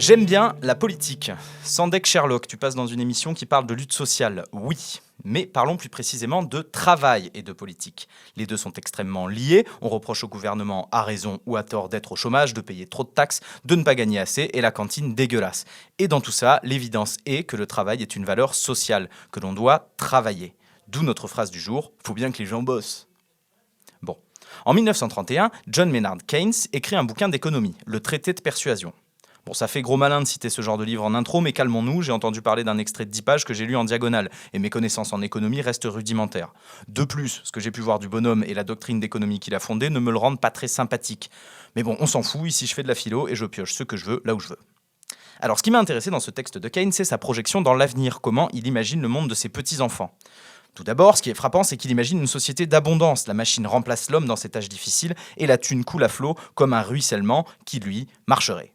J'aime bien la politique. Sandek Sherlock, tu passes dans une émission qui parle de lutte sociale, oui. Mais parlons plus précisément de travail et de politique. Les deux sont extrêmement liés. On reproche au gouvernement, à raison ou à tort, d'être au chômage, de payer trop de taxes, de ne pas gagner assez et la cantine dégueulasse. Et dans tout ça, l'évidence est que le travail est une valeur sociale, que l'on doit travailler. D'où notre phrase du jour, faut bien que les gens bossent. Bon. En 1931, John Maynard Keynes écrit un bouquin d'économie, le Traité de persuasion. Bon, ça fait gros malin de citer ce genre de livre en intro, mais calmons-nous, j'ai entendu parler d'un extrait de 10 pages que j'ai lu en diagonale, et mes connaissances en économie restent rudimentaires. De plus, ce que j'ai pu voir du bonhomme et la doctrine d'économie qu'il a fondée ne me le rendent pas très sympathique. Mais bon, on s'en fout, ici je fais de la philo et je pioche ce que je veux, là où je veux. Alors, ce qui m'a intéressé dans ce texte de Keynes, c'est sa projection dans l'avenir, comment il imagine le monde de ses petits-enfants. Tout d'abord, ce qui est frappant, c'est qu'il imagine une société d'abondance. La machine remplace l'homme dans ces tâches difficiles, et la thune coule à flot comme un ruissellement qui, lui, marcherait.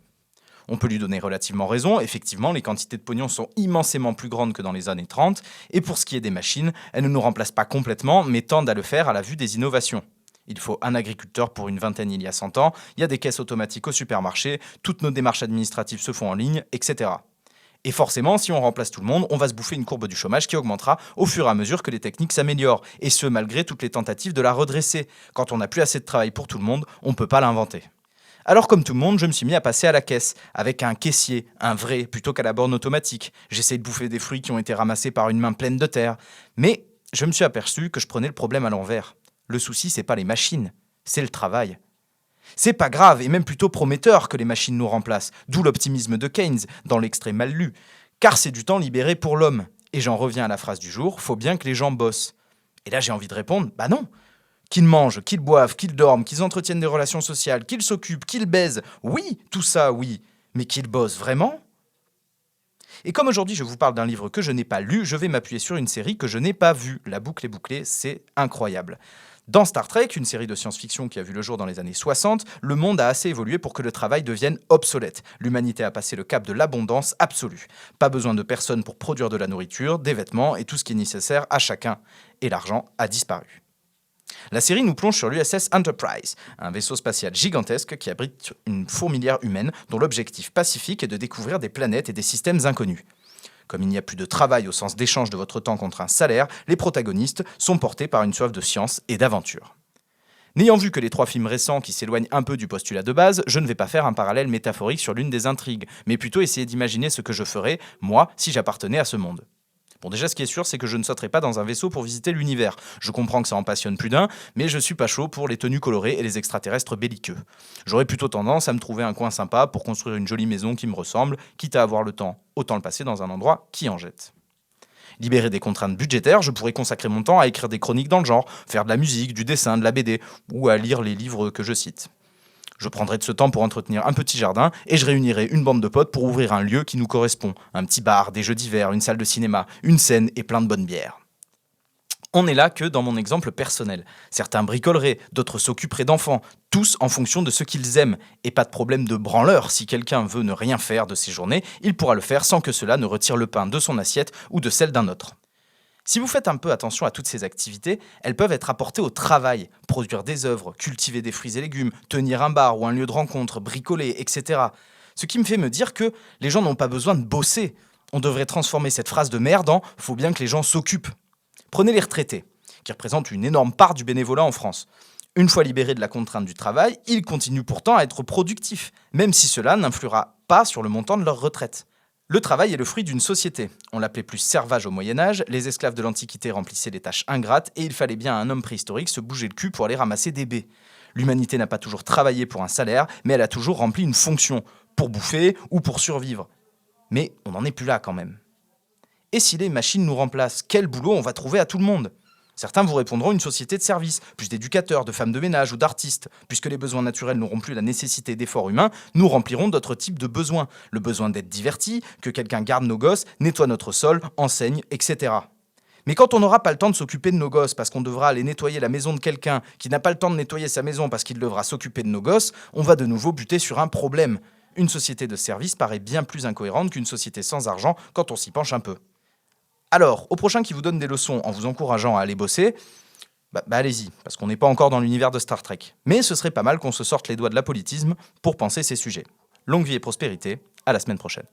On peut lui donner relativement raison, effectivement, les quantités de pognon sont immensément plus grandes que dans les années 30, et pour ce qui est des machines, elles ne nous remplacent pas complètement, mais tendent à le faire à la vue des innovations. Il faut un agriculteur pour une vingtaine il y a 100 ans, il y a des caisses automatiques au supermarché, toutes nos démarches administratives se font en ligne, etc. Et forcément, si on remplace tout le monde, on va se bouffer une courbe du chômage qui augmentera au fur et à mesure que les techniques s'améliorent, et ce malgré toutes les tentatives de la redresser. Quand on n'a plus assez de travail pour tout le monde, on ne peut pas l'inventer. Alors comme tout le monde, je me suis mis à passer à la caisse, avec un caissier, un vrai, plutôt qu'à la borne automatique. J'essaie de bouffer des fruits qui ont été ramassés par une main pleine de terre. Mais je me suis aperçu que je prenais le problème à l'envers. Le souci, c'est pas les machines, c'est le travail. C'est pas grave, et même plutôt prometteur que les machines nous remplacent, d'où l'optimisme de Keynes, dans l'extrait mal lu. Car c'est du temps libéré pour l'homme. Et j'en reviens à la phrase du jour, faut bien que les gens bossent. Et là j'ai envie de répondre, bah non. Qu'ils mangent, qu'ils boivent, qu'ils dorment, qu'ils entretiennent des relations sociales, qu'ils s'occupent, qu'ils baisent. Oui, tout ça, oui. Mais qu'ils bossent vraiment ? Et comme aujourd'hui je vous parle d'un livre que je n'ai pas lu, je vais m'appuyer sur une série que je n'ai pas vue. La boucle est bouclée, c'est incroyable. Dans Star Trek, une série de science-fiction qui a vu le jour dans les années 60, le monde a assez évolué pour que le travail devienne obsolète. L'humanité a passé le cap de l'abondance absolue. Pas besoin de personne pour produire de la nourriture, des vêtements et tout ce qui est nécessaire à chacun. Et l'argent a disparu. La série nous plonge sur l'USS Enterprise, un vaisseau spatial gigantesque qui abrite une fourmilière humaine dont l'objectif pacifique est de découvrir des planètes et des systèmes inconnus. Comme il n'y a plus de travail au sens d'échange de votre temps contre un salaire, les protagonistes sont portés par une soif de science et d'aventure. N'ayant vu que les 3 films récents qui s'éloignent un peu du postulat de base, je ne vais pas faire un parallèle métaphorique sur l'une des intrigues, mais plutôt essayer d'imaginer ce que je ferais, moi, si j'appartenais à ce monde. Bon, déjà, ce qui est sûr, c'est que je ne sauterai pas dans un vaisseau pour visiter l'univers. Je comprends que ça en passionne plus d'un, mais je suis pas chaud pour les tenues colorées et les extraterrestres belliqueux. J'aurais plutôt tendance à me trouver un coin sympa pour construire une jolie maison qui me ressemble, quitte à avoir le temps, autant le passer dans un endroit qui en jette. Libéré des contraintes budgétaires, je pourrais consacrer mon temps à écrire des chroniques dans le genre, faire de la musique, du dessin, de la BD, ou à lire les livres que je cite. Je prendrai de ce temps pour entretenir un petit jardin et je réunirai une bande de potes pour ouvrir un lieu qui nous correspond. Un petit bar, des jeux d'hiver, une salle de cinéma, une scène et plein de bonnes bières. On n'est là que dans mon exemple personnel. Certains bricoleraient, d'autres s'occuperaient d'enfants, tous en fonction de ce qu'ils aiment. Et pas de problème de branleur, si quelqu'un veut ne rien faire de ses journées, il pourra le faire sans que cela ne retire le pain de son assiette ou de celle d'un autre. Si vous faites un peu attention à toutes ces activités, elles peuvent être apportées au travail, produire des œuvres, cultiver des fruits et légumes, tenir un bar ou un lieu de rencontre, bricoler, etc. Ce qui me fait me dire que les gens n'ont pas besoin de bosser. On devrait transformer cette phrase de merde en « faut bien que les gens s'occupent ». Prenez les retraités, qui représentent une énorme part du bénévolat en France. Une fois libérés de la contrainte du travail, ils continuent pourtant à être productifs, même si cela n'influera pas sur le montant de leur retraite. Le travail est le fruit d'une société. On l'appelait plus servage au Moyen-Âge, les esclaves de l'Antiquité remplissaient des tâches ingrates et il fallait bien à un homme préhistorique se bouger le cul pour aller ramasser des baies. L'humanité n'a pas toujours travaillé pour un salaire, mais elle a toujours rempli une fonction, pour bouffer ou pour survivre. Mais on n'en est plus là quand même. Et si les machines nous remplacent, quel boulot on va trouver à tout le monde ? Certains vous répondront une société de services, plus d'éducateurs, de femmes de ménage ou d'artistes. Puisque les besoins naturels n'auront plus la nécessité d'efforts humains, nous remplirons d'autres types de besoins. Le besoin d'être diverti, que quelqu'un garde nos gosses, nettoie notre sol, enseigne, etc. Mais quand on n'aura pas le temps de s'occuper de nos gosses parce qu'on devra aller nettoyer la maison de quelqu'un qui n'a pas le temps de nettoyer sa maison parce qu'il devra s'occuper de nos gosses, on va de nouveau buter sur un problème. Une société de services paraît bien plus incohérente qu'une société sans argent quand on s'y penche un peu. Alors, au prochain qui vous donne des leçons en vous encourageant à aller bosser, allez-y, parce qu'on n'est pas encore dans l'univers de Star Trek. Mais ce serait pas mal qu'on se sorte les doigts de l'apolitisme pour penser ces sujets. Longue vie et prospérité, À la semaine prochaine.